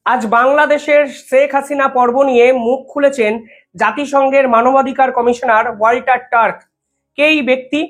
আজ বাংলাদেশের শেখ হাসিনা পর্ব নিয়ে মুখ খুলেছেন জাতিসংঘের মানবাধিকার কমিশনার ওয়াল্টার টার্ক। কে এই ব্যক্তি?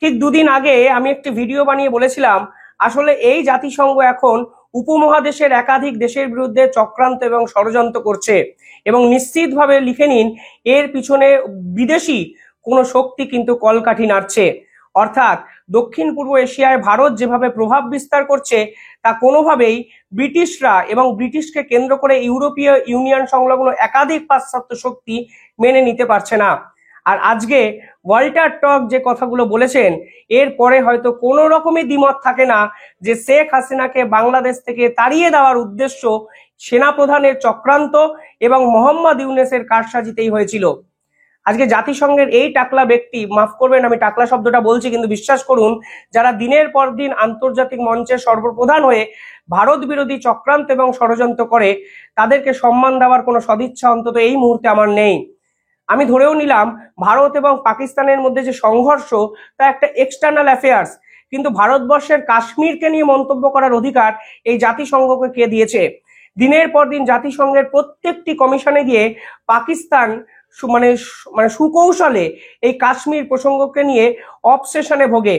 ঠিক দুদিন আগে আমি একটি ভিডিও বানিয়ে বলেছিলাম আসলে এই জাতিসংঘ এখন উপমহাদেশের একাধিক দেশের বিরুদ্ধে চক্রান্ত এবং ষড়যন্ত্র করছে, এবং নিশ্চিতভাবে লিখে নিন এর পিছনে বিদেশি কোনো শক্তি কিন্তু কলকাঠি নাড়ছে। অর্থাৎ দক্ষিণ পূর্ব এশিয়ায় ভারত যেভাবে প্রভাব বিস্তার করছে তা কোনোভাবেই ব্রিটিশরা এবং ব্রিটিশকে কেন্দ্র করে ইউরোপীয় ইউনিয়ন সংলগ্ন একাধিক পাশ্চাত্য শক্তি মেনে নিতে পারছে না। আর আজকে ওয়াল্টার টক যে কথাগুলো বলেছেন এর পরে হয়তো কোনো রকমই দ্বিমত থাকে না যে শেখ হাসিনাকে বাংলাদেশ থেকে তাড়িয়ে দেওয়ার উদ্দেশ্য সেনাপ্রধানের চক্রান্ত এবং মোহাম্মদ ইউনূসের কারসাজিতেই হয়েছিল। আজকে জাতিসংঘের এই টাকলা ব্যক্তি, মাফ করবেন আমি টাকলা শব্দটা বলছি, কিন্তু বিশ্বাস করুন যারা দিনের পর দিন আন্তর্জাতিক মঞ্চে সর্বপ্রধান হয়ে ভারত বিরোধী চক্রান্ত এবং ষড়যন্ত্র করে তাদেরকে সম্মান দেওয়ার কোনো সদিচ্ছা অন্তত এই মুহূর্তে আমার নেই। আমি ধরেও নিলাম ভারত এবং পাকিস্তানের মধ্যে যে সংঘর্ষ তা একটা এক্সটার্নাল অ্যাফেয়ার্স, কিন্তু ভারতবর্ষের কাশ্মীরকে নিয়ে মন্তব্য করার অধিকার এই জাতিসংঘকে কে দিয়েছে? দিনের পর দিন জাতিসংঘের প্রত্যেকটি কমিশনে গিয়ে পাকিস্তান মানে মানে সুকৌশলে এই কাশ্মীর প্রসঙ্গকে নিয়ে অবসেশনে ভোগে।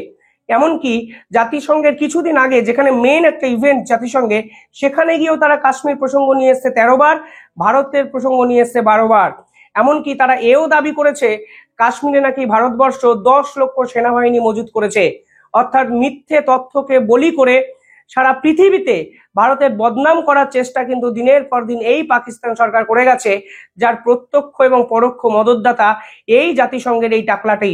এমনকি জাতিসংঘের কিছুদিন আগে যেখানে মেইন একটা ইভেন্ট জাতিসংঘে, সেখানে গিয়েও তারা কাশ্মীর প্রসঙ্গ নিয়ে এসছে 13 বার, ভারতের প্রসঙ্গ নিয়ে এসছে 12 বার। এমনকি তারা এও দাবি করেছে কাশ্মীরে নাকি ভারতবর্ষ 10 লক্ষ সেনাবাহিনী মজুত করেছে। অর্থাৎ মিথ্যে তথ্যকে বলি করে সারা পৃথিবীতে ভারতের বদনাম করার চেষ্টা কিন্তু দিনের পর দিন এই পাকিস্তান সরকার করে গেছে, যার প্রত্যক্ষ এবং পরোক্ষ মদতদাতা এই জাতিসংঘের এই টাকলাটি।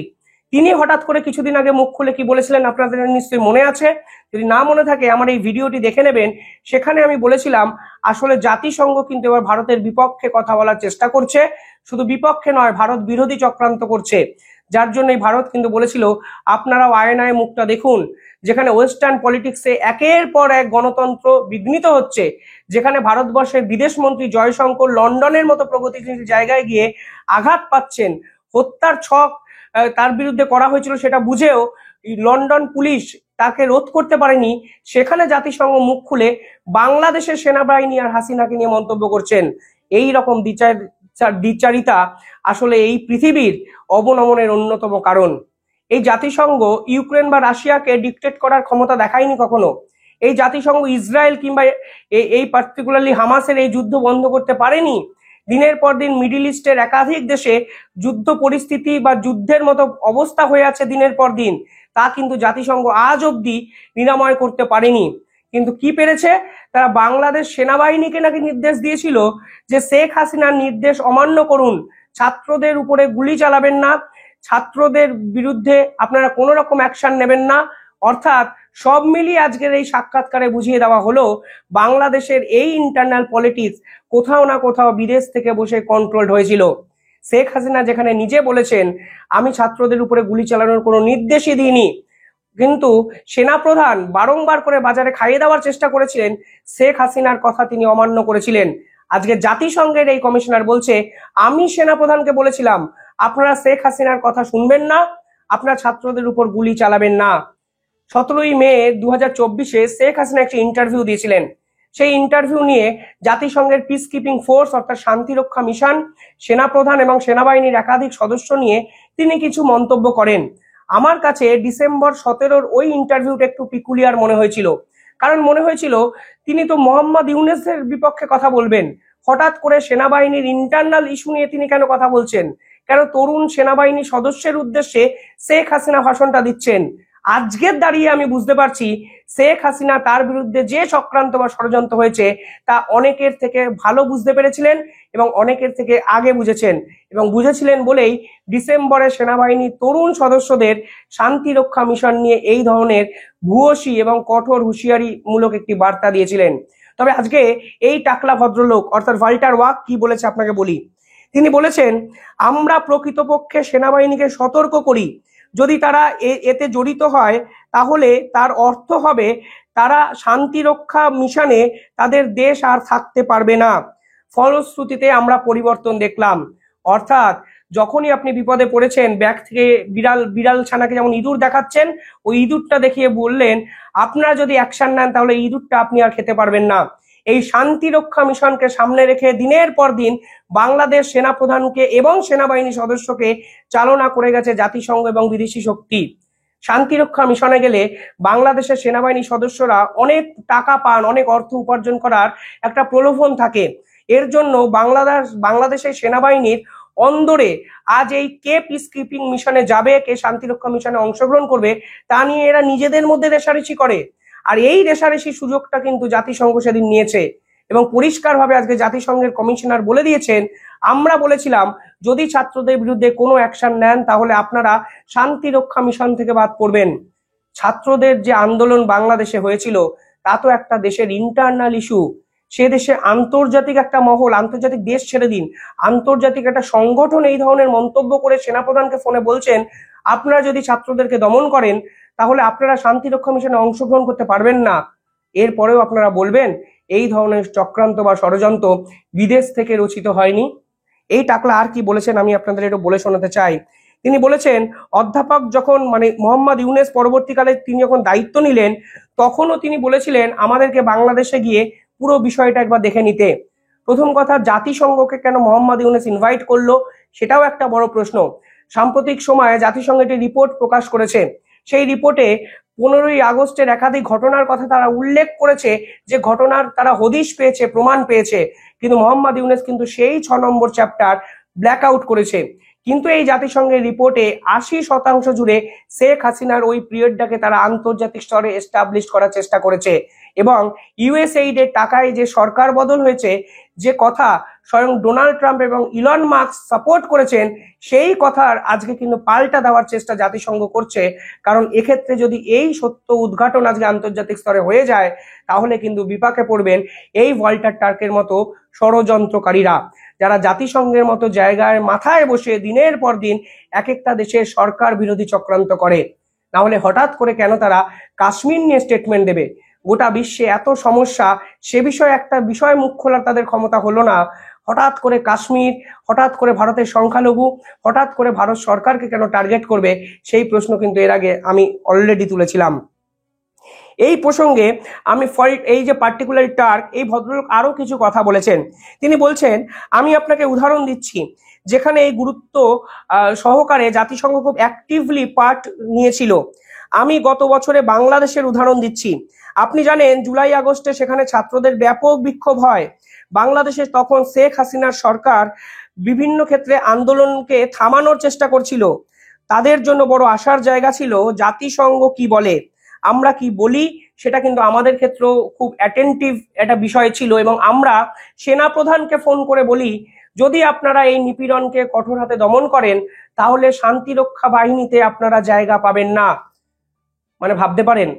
তিনি হঠাৎ করে কিছুদিন আগে মুখ খুলে কি বলেছিলেন আপনাদের নিশ্চয়ই মনে আছে। যদি না মনে থাকে আমার এই ভিডিওটি দেখে নেবেন। সেখানে আমি বলেছিলাম আসলে জাতিসংঘ কিন্তু এবার ভারতের বিপক্ষে কথা বলার চেষ্টা করছে, শুধু বিপক্ষে নয় ভারত বিরোধী চক্রান্ত করছে। যার জন্যই ভারত কিন্তু বলেছিল আপনারাও আয়নায় মুখটা দেখুন। যেখানে ওয়েস্টার্ন পলিটিক্সে একের পর এক গণতন্ত্র বিঘ্নিত হচ্ছে, যেখানে ভারতবর্ষের বিদেশ মন্ত্রী জয়শঙ্কর লন্ডনের মতো প্রগতিশীল জায়গায় গিয়ে আঘাত পাচ্ছেন, হত্যার ছক তার বিরুদ্ধে করা হয়েছিল সেটা বুঝেও লন্ডন পুলিশ তাকে রোধ করতে পারেনি, সেখানে জাতিসংঘ মুখ খুলে বাংলাদেশের সেনাবাহিনী আর হাসিনাকে নিয়ে মন্তব্য করছেন। এই রকম দ্বিচারিতা আসলে এই পৃথিবীর অবনমনের অন্যতম কারণ। এই জাতিসংঘ ইউক্রেন বা রাশিয়াকে ডিকটেট করার ক্ষমতা দেখায়নি কখনো। এই জাতিসংঘ ইসরায়েল কিংবা এই পার্টিকুলারলি হামাসের এই যুদ্ধ বন্ধ করতে পারেনি। দিনের পর দিন মিডিল ইস্টের একাধিক দেশে যুদ্ধ পরিস্থিতি বা যুদ্ধের মতো অবস্থা হয়ে আছে দিনের পর দিন, তা কিন্তু জাতিসংঘ আজ অব্দি নিরাময় করতে পারেনি। কিন্তু কি পেরেছে? তারা বাংলাদেশ সেনাবাহিনীকে নাকি নির্দেশ দিয়েছিল যে শেখ হাসিনার নির্দেশ অমান্য করুন, ছাত্রদের উপরে গুলি চালাবেন না, ছাত্রদের বিরুদ্ধে আপনারা কোনো রকম অ্যাকশন নেবেন না। অর্থাৎ সব মিলিয়ে আজকের এই সাক্ষাৎকারে বুঝিয়ে দেওয়া হলো বাংলাদেশের এই ইন্টারনাল পলিটিক্স কোথাও না কোথাও বিদেশ থেকে বসে কন্ট্রোলড হয়েছিল। শেখ হাসিনা যেখানে নিজে বলেছেন আমি ছাত্রদের উপরে গুলি চালানোর কোনো নির্দেশই দিইনি, কিন্তু সেনাপ্রধান বারংবার করে বাজারে খাইয়ে দেওয়ার চেষ্টা করেছিলেন, শেখ হাসিনার কথা তিনি অমান্য করেছিলেন। আজকে জাতিসংঘের এই কমিশনার বলছে আমি সেনাপ্রধানকে বলেছিলাম আপনারা শেখ হাসিনার কথা শুনবেন না, আপনার ছাত্রদের উপর গুলি চালাবেন না। 17ই মে 2024-এ শেখ হাসিনা একটি ইন্টারভিউ দিয়েছিলেন। সেই ইন্টারভিউ নিয়ে জাতিসংঘের পিস কিপিং ফোর্স অর্থাৎ শান্তিরক্ষা মিশন, সেনাপ্রধান এবং সেনাবাহিনীর একাধিক সদস্য নিয়ে তিনি কিছু মন্তব্য করেন। আমার কাছে ডিসেম্বর 17-র ওই ইন্টারভিউটা একটু পিকুলিয়ার মনে হয়েছিল, কারণ মনে হয়েছিল তিনি তো মোহাম্মদ ইউনূসের বিপক্ষে কথা বলবেন, হঠাৎ করে সেনাবাহিনীর ইন্টারনাল ইস্যু নিয়ে তিনি কেন কথা বলছেন, কেন তরুণ সেনাবাহিনী সদস্যের উদ্দেশ্যে শেখ হাসিনা ভাষণটা দিচ্ছেন। আজকের দাঁড়িয়ে আমি বুঝতে পারছি শেখ হাসিনা তার বিরুদ্ধে যে চক্রান্ত বা ষড়যন্ত্র হয়েছে তা অনেকের থেকে ভালো বুঝতে পেরেছিলেন এবং অনেকের থেকে আগে বুঝেছেন, এবং বুঝেছিলেন বলেই ডিসেম্বরে সেনাবাহিনীর তরুণ সদস্যদের শান্তিরক্ষা মিশন নিয়ে এই ধরনের ভূয়সী এবং কঠোর হুঁশিয়ারিমূলক একটি বার্তা দিয়েছিলেন। তবে আজকে এই টাকলা ভদ্রলোক অর্থাৎ ওয়াল্টার ওয়াক কি বলেছে আপনাকে বলি। তিনি বলেছেন আমরা প্রকৃতপক্ষে সেনাবাহিনীকে সতর্ক করি, যদি তারা এতে জড়িত হয় তাহলে তার অর্থ হবে তারা শান্তিরক্ষা মিশনে তাদের দেশ আর থাকতে পারবে না। ফলশ্রুতিতে আমরা পরিবর্তন দেখলাম। অর্থাৎ যখনই আপনি বিপদে পড়েছেন ব্যাগ থেকে বিড়াল ছানাকে যেমন ইঁদুর দেখাচ্ছেন, ওই ইঁদুরটা দেখিয়ে বললেন আপনারা যদি অ্যাকশন নেন তাহলে ইঁদুরটা আপনি আর খেতে পারবেন না। এই শান্তি রক্ষা মিশনকে সামনে রেখে দিনের পর দিন বাংলাদেশ সেনাপ্রধানকে এবং সেনাবাহিনী সদস্যকে চালনা করে গেছে জাতিসংঘ এবং বিদেশি শক্তি। শান্তি রক্ষা মিশনে গেলে বাংলাদেশের সেনাবাহিনী সদস্যরা অনেক টাকা পান, অনেক অর্থ উপার্জন করার একটা প্রলোভন থাকে। এর জন্য বাংলাদেশের সেনাবাহিনীর অন্দরে আজ এই কে পিস কিপিং মিশনে যাবে, কে শান্তিরক্ষা মিশনে অংশগ্রহণ করবে, তা নিয়ে এরা নিজেদের মধ্যে রেষারেষি করে। আর এই রেষারেষির সুযোগটা কিন্তু জাতিসংঘ সেদিন নিয়েছে এবং পরিষ্কারভাবে আজকে জাতিসংঘের কমিশনার বলে দিয়েছেন, আমরা বলেছিলাম যদি ছাত্রদের বিরুদ্ধে কোনো অ্যাকশন নেন তাহলে আপনারা শান্তিরক্ষা মিশন থেকে বাদ পড়বেন। ছাত্রদের যে আন্দোলন বাংলাদেশে হয়েছিল তা তো একটা দেশের ইন্টারনাল ইস্যু। সে দেশে আন্তর্জাতিক একটা মহল, আন্তর্জাতিক দেশ ছেড়ে দিন, আন্তর্জাতিক একটা সংগঠন এই ধরনের মন্তব্য করে সেনাপ্রধানকে ফোনে বলছেন আপনারা যদি ছাত্রদেরকে দমন করেন তাহলে আপনারা শান্তিরক্ষা মিশনে অংশগ্রহণ করতে পারবেন না। এরপরেও আপনারা বলবেন এই ধরনের চক্রান্ত বা ষড়যন্ত্র বিদেশ থেকে রচিত হয়নি। এই টাকলা আর কি বলেছেন আমি আপনাদের একটু বলে শোনাতে চাই। তিনি বলেছেন অধ্যাপক যখন মোহাম্মদ ইউনূস পরবর্তীকালে তিনি যখন দায়িত্ব নিলেন তখনও তিনি বলেছিলেন আমাদেরকে বাংলাদেশে গিয়ে পুরো বিষয়টা একবার দেখে নিতে। প্রথম কথা, জাতিসংঘকে কেন মোহাম্মদ ইউনূস ইনভাইট করলো সেটাও একটা বড় প্রশ্ন। সাম্প্রতিক সময়ে জাতিসংঘ একটি রিপোর্ট প্রকাশ করেছে। সেই রিপোর্টে 15ই আগস্টের একাধিক ঘটনার কথা তারা উল্লেখ করেছে, যে ঘটনার তারা হদিশ পেয়েছে, প্রমাণ পেয়েছে, কিন্তু মোহাম্মদ ইউনূস কিন্তু সেই 6 নম্বর চ্যাপ্টার ব্ল্যাক আউট করেছে। কিন্তু এই জাতিসংঘের রিপোর্টে 80% জুড়ে শেখ হাসিনার ওই পিরিয়ডটাকে তারা আন্তর্জাতিক স্তরে এস্টাবলিশ করার চেষ্টা করেছে এবং ইউএসএইড এর টাকায় যে সরকার বদল হয়েছে, যে কথা স্বয়ং ডোনাল্ড ট্রাম্প এবং ইলন মাস্ক সাপোর্ট করেছেন, সেই কথার আজকে কিন্তু পাল্টা দেওয়ার চেষ্টা জাতিসংঘ করছে। কারণ এক্ষেত্রে যদি এই সত্য উদ্ঘাটন আজকে আন্তর্জাতিক স্তরে হয়ে যায় তাহলে কিন্তু বিপাকে পড়বেন এই ওয়াল্টার টার্কের মতো ষড়যন্ত্রকারীরা, যারা জাতিসংঘের মতো জায়গায় মাথায় বসে দিনের পর দিন এক একটা দেশের সরকার বিরোধী চক্রান্ত করে। না হলে হঠাৎ করে কেন তারা কাশ্মীর নিয়ে স্টেটমেন্ট দেবে? গোটা বিশ্বে এত সমস্যা, সে বিষয়ে একটা বিষয় মুখ খোলার তাদের ক্ষমতা হলো না। হঠাৎ করে কাশ্মীর, হঠাৎ করে ভারতের সংখ্যালঘু, হঠাৎ করে ভারত সরকারকে কেন টার্গেট করবে, সেই প্রশ্ন কিন্তু এর আগে আমি অলরেডি তুলেছিলাম। এই প্রসঙ্গে আমি এই যে পার্টিকুলার টার্ক, এই ভদ্রলোক আরো কিছু কথা বলেছেন। তিনি বলছেন আমি আপনাকে উদাহরণ দিচ্ছি যেখানে এই গুরুত্ব সহকারে জাতিসংঘ খুব অ্যাক্টিভলি পার্ট নিয়েছিল। আমি গত বছরে বাংলাদেশের উদাহরণ দিচ্ছি। আপনি জানেন জুলাই আগস্টে সেখানে ছাত্রদের ব্যাপক বিক্ষোভ হয়। বাংলাদেশে তখন শেখ হাসিনার সরকার বিভিন্ন ক্ষেত্রে আন্দোলনকে থামানোর চেষ্টা করছিল। তাদের জন্য বড় আশার জায়গা ছিল জাতিসংঘ কি বলে, আমরা কি বলি, সেটা কিন্তু আমাদের ক্ষেত্রেও খুব অ্যাটেন্টিভ একটা বিষয় ছিল এবং আমরা সেনাপ্রধানকে ফোন করে বলি যদি আপনারা এই নিপীড়নকে কঠোর হাতে দমন করেন তাহলে শান্তিরক্ষা বাহিনীতে আপনারা জায়গা পাবেন না। মানে ভাবতে পারেন,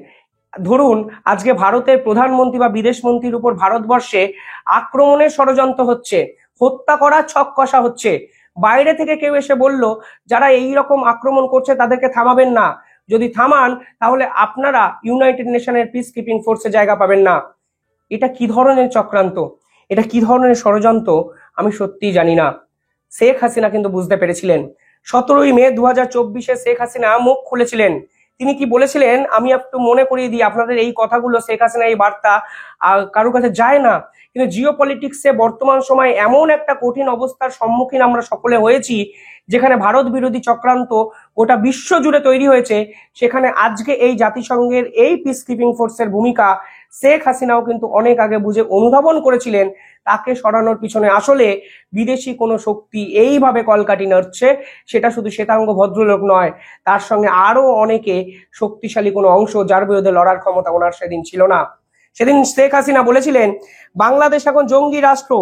ধরুন আজকে ভারতের প্রধানমন্ত্রী বা বিদেশ মন্ত্রীর উপর ভারতবর্ষে আক্রমণের ষড়যন্ত্র হচ্ছে, হত্যা করার ছক কষা হচ্ছে। বাইরে থেকে কেউ এসে বলল যারা এই রকম আক্রমণ করছে তাদেরকে থামাবেন না, যদি থামান তাহলে আপনারা ইউনাইটেড নেশনের পিস কিপিং ফোর্সে জায়গা পাবেন না। এটা কি ধরনের চক্রান্ত, এটা কি ধরনের ষড়যন্ত্র আমি সত্যিই জানি না। শেখ হাসিনা কিন্তু বুঝতে পেরেছিলেন। 17ই মে 2024 শেখ হাসিনা মুখ খুলেছিলেন। তিনি কি বলেছিলেন আমি একটু মনে করিয়ে দিই আপনাদের, এই কথাগুলো শেখ হাসিনা এই বার্তা কারোর কাছে যায় না, কিন্তু জিও পলিটিক্সে বর্তমান সময়ে এমন একটা কঠিন অবস্থার সম্মুখীন আমরা সকলে হয়েছি যেখানে ভারত বিরোধী চক্রান্ত গোটা বিশ্ব জুড়ে তৈরি হয়েছে, সেখানে আজকে এই জাতিসংঘের এই পিস কিপিং ফোর্সের ভূমিকা শেখ হাসিনাও কিন্তু অনেক আগে বুঝে অনুধাবন করেছিলেন। তাকে সরানোর পিছনে আসলে বিদেশি কোনো শক্তি এইভাবে কলকাঠি নাড়ছে, সেটা শুধু শ্বেতাঙ্গ ভদ্রলোক নয়, তার সঙ্গে আরো অনেকে শক্তিশালী কোনো অংশ যার বিরুদ্ধে লড়ার ক্ষমতা ওনার সেদিন ছিল না। সেদিন শেখ হাসিনা বলেছিলেন বাংলাদেশ এখন জঙ্গি রাষ্ট্র,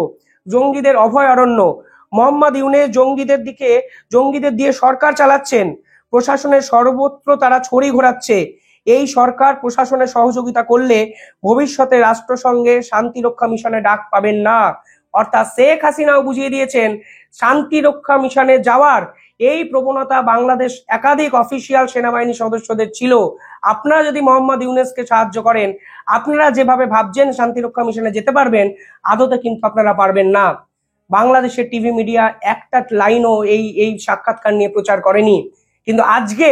জঙ্গিদের অভয়ারণ্য। মোহাম্মদ ইউনূস জঙ্গিদের দিয়ে সরকার চালাচ্ছেন, প্রশাসনের সর্বত্র তারা ছড়ি ঘোরাচ্ছে। এই সরকার প্রশাসনের সহযোগিতা করলে ভবিষ্যতে রাষ্ট্রসংঘে শান্তিরক্ষা মিশনে ডাক পাবেন না। অর্থাৎ শেখ হাসিনাও বুঝিয়ে দিয়েছেন শান্তিরক্ষা মিশনে যাওয়ার এই প্রবণতা বাংলাদেশ একাধিক অফিসিয়াল সেনাবাহিনী সদস্যদের ছিল। আপনারা যদি মোহাম্মদ ইউনূসকে সাহায্য করেন, আপনারা যেভাবে ভাবছেন শান্তিরক্ষা মিশনে যেতে পারবেন, আদতে কিন্তু আপনারা পারবেন না। বাংলাদেশের টিভি মিডিয়া একটা লাইনও এই সাক্ষাৎকার নিয়ে প্রচার করেনি, কিন্তু আজকে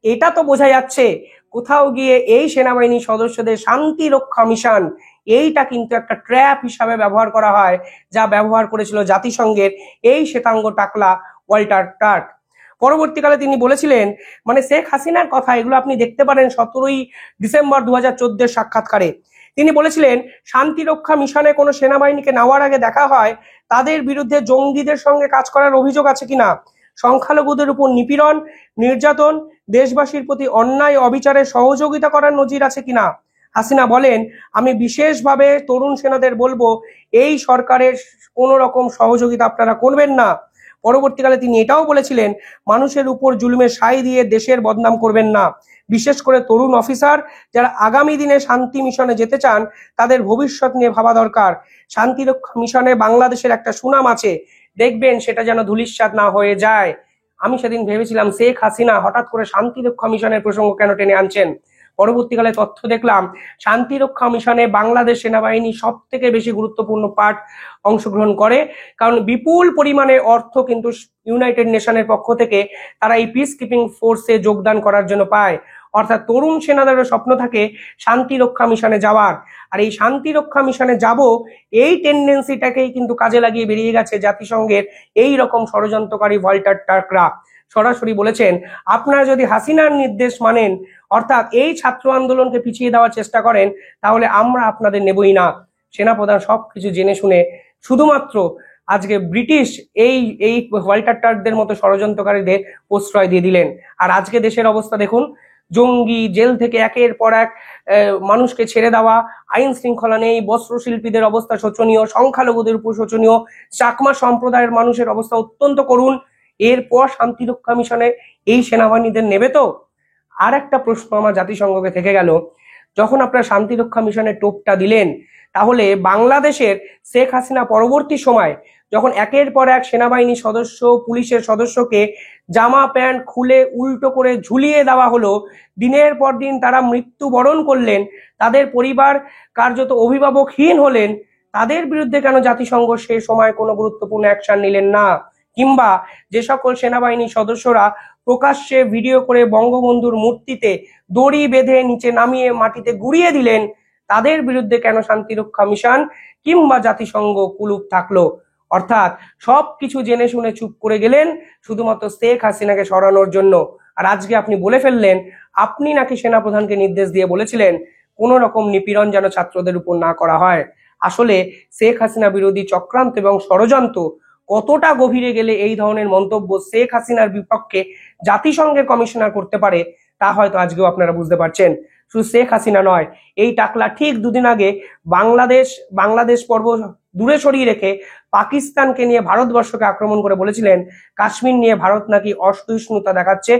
এটা তো বোঝা যাচ্ছে কোথাও গিয়ে এই সেনাবাহিনী সদস্যদের শান্তি রক্ষা মিশন এইটা কিন্তু একটা ট্র্যাপ হিসাবে ব্যবহার করা হয়, যা ব্যবহার করেছিল জাতিসংঘের এই শ্বেতাঙ্গ টাকলা ওয়াল্টার টার্ক। পরবর্তীকালে তিনি বলেছিলেন, মানে শেখ হাসিনার কথা এগুলো আপনি দেখতে পারেন 17ই ডিসেম্বর 2014 সাক্ষাৎকারে। তিনি বলেছিলেন, শান্তিরক্ষা মিশনে কোনো সেনাবাহিনীকে নেওয়ার আগে দেখা হয় তাদের বিরুদ্ধে জঙ্গিদের সঙ্গে কাজ করার অভিযোগ আছে কিনা, সংখ্যালঘুদের উপর নিপীড়ন, নির্যাতন, দেশবাসীর প্রতি অন্যায় অবিচারে সহযোগিতা করার নজির আছে কিনা। হাসিনা বলেন, আমি বিশেষভাবে তরুণ সেনাদের বলবো, এই সরকারের কোনো রকম সহযোগিতা আপনারা করবেন না। পরবর্তীকালে তিনি এটাও বলেছিলেন, মানুষের উপর জুলুমের সায় দিয়ে দেশের বদনাম করবেন না। বিশেষ করে তরুণ অফিসার যারা আগামী দিনে শান্তি মিশনে যেতে চান, তাদের ভবিষ্যৎ নিয়ে ভাবা দরকার। শান্তিরক্ষা মিশনে বাংলাদেশের একটা সুনাম আছে, দেখবেন সেটা যেন ধূলিসাৎ না হয়ে যায়। আমি সেদিন ভেবেছিলাম শেখ হাসিনা হঠাৎ করে শান্তিরক্ষা মিশনের প্রসঙ্গ কেন টেনে আনছেন। পরবর্তীকালে তথ্য দেখলাম, শান্তিরক্ষা মিশনে বাংলাদেশ সেনাবাহিনী সব থেকে বেশি গুরুত্বপূর্ণ পার্ট অংশগ্রহণ করে, কারণ বিপুল পরিমাণে অর্থ কিন্তু ইউনাইটেড নেশনের পক্ষ থেকে তারা এই পিস কিপিং ফোর্সে যোগদান করার জন্য পায়। অর্থাৎ তরুণ সেনাদেরও স্বপ্ন থাকে শান্তিরক্ষা মিশনে যাওয়ার, আর এই শান্তিরক্ষা মিশনে যাব এই টেন্ডেন্সিটাকেই কিন্তু কাজে লাগিয়ে বেরিয়ে গেছে জাতিসংঘের এই রকম ষড়যন্ত্রকারী ওয়াল্টার টার্করা। সরাসরি বলেছেন, আপনারা যদি হাসিনার নির্দেশ মানেন, অর্থাৎ এই ছাত্র আন্দোলনকে পিছিয়ে দেওয়ার চেষ্টা করেন, তাহলে আমরা আপনাদের নেবই না। সেনাপ্রধান সবকিছু জেনে শুনে শুধুমাত্র আজকে ব্রিটিশ এই এই ওয়াল্টার টার্কদের মতো ষড়যন্ত্রকারীদের প্রশ্রয় দিয়ে দিলেন। আর আজকে দেশের অবস্থা দেখুন, জঙ্গি, জেল থেকে একের পর এক মানুষকে ছেড়ে দেওয়া, আইন শৃঙ্খলা নেই, বস্ত্রশিল্পীদের অবস্থা শোচনীয়, সংখ্যালঘুদের উপর শোচনীয়, চাকমা সম্প্রদায়ের মানুষের অবস্থা অত্যন্ত করুণ। এরপর শান্তিরক্ষা মিশনে এই সেনাবাহিনীদের নেবে তো? আর একটা প্রশ্ন আমার জাতিসংঘকে থেকে গেল, যখন আপনারা শান্তিরক্ষা মিশনের টোপটা দিলেন, তাহলে বাংলাদেশের শেখ হাসিনা পরবর্তী সময় যখন একের পর এক সেনাবাহিনী সদস্য, পুলিশের সদস্যকে জামা প্যান্ট খুলে উল্টো করে ঝুলিয়ে দেওয়া হলো, দিনের পর দিন তারা মৃত্যুবরণ করলেন, তাদের পরিবার কার্যত অভিভাবকহীন হলেন, তাদের বিরুদ্ধে কেন জাতিসংঘ সে সময় কোনো গুরুত্বপূর্ণ অ্যাকশন নিলেন না? কিংবা যে সকল সেনাবাহিনী সদস্যরা প্রকাশ্যে ভিডিও করে বঙ্গবন্ধুর মূর্তিতে দড়ি বেঁধে নিচে নামিয়ে মাটিতে গুড়িয়ে দিলেন, তাদের বিরুদ্ধে কেন শান্তিরক্ষা মিশন কিংবা জাতিসংঘ কুলুপ থাকলো? অর্থাৎ সবকিছু জেনে শুনে চুপ করে গেলেন শুধুমাত্র শেখ হাসিনাকে সরানোর জন্য। আর আজকে আপনি বলে ফেললেন, আপনি নাকি সেনাপ্রধানকে নির্দেশ দিয়ে বলেছিলেন কোনো রকম নিপীড়ন যেন ছাত্রদের উপর না করা হয়। আসলে শেখ হাসিনা বিরোধী চক্রান্ত এবং ষড়যন্ত্র কতটা গভীরে গেলে এই ধরনের মন্তব্য শেখ হাসিনার বিপক্ষে জাতিসংঘের কমিশনার করতে পারে, তা হয়তো আজকেও আপনারা বুঝতে পারছেন। শুধু শেখ হাসিনা নয়, এই টাকলা ঠিক দুদিন আগে বাংলাদেশ পর্ব দূরে সরিয়ে রেখে পাকিস্তানকে নিয়ে ভারতবর্ষকে আক্রমণ করে বলেছিলেন, কাশ্মীর নিয়ে ভারত নাকি অসহিষ্ণুতা দেখাচ্ছে,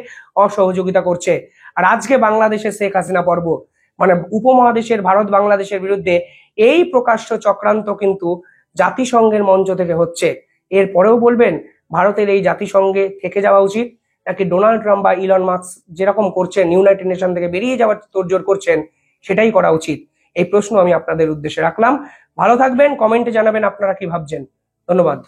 অসহযোগিতা করছে। আর আজকে বাংলাদেশে শেখ হাসিনা পর্ব, মানে উপমহাদেশের ভারত বাংলাদেশের বিরুদ্ধে এই প্রকাশ্য চক্রান্ত কিন্তু জাতিসংঘের মঞ্চ থেকে হচ্ছে। এরপরেও বলবেন ভারতের এই জাতিসংঘে থেকে যাওয়া উচিত, নাকি ডোনাল্ড ট্রাম্প বা ইলন মাস্ক যেরকম করছেন ইউনাইটেড নেশন থেকে বেরিয়ে যাওয়ার তোড়জোড় করছেন, সেটাই করা উচিত? এই প্রশ্ন আমি আপনাদের উদ্দেশ্যে রাখলাম। ভালো থাকবেন, কমেন্টে জানাবেন আপনারা কি ভাবছেন। ধন্যবাদ।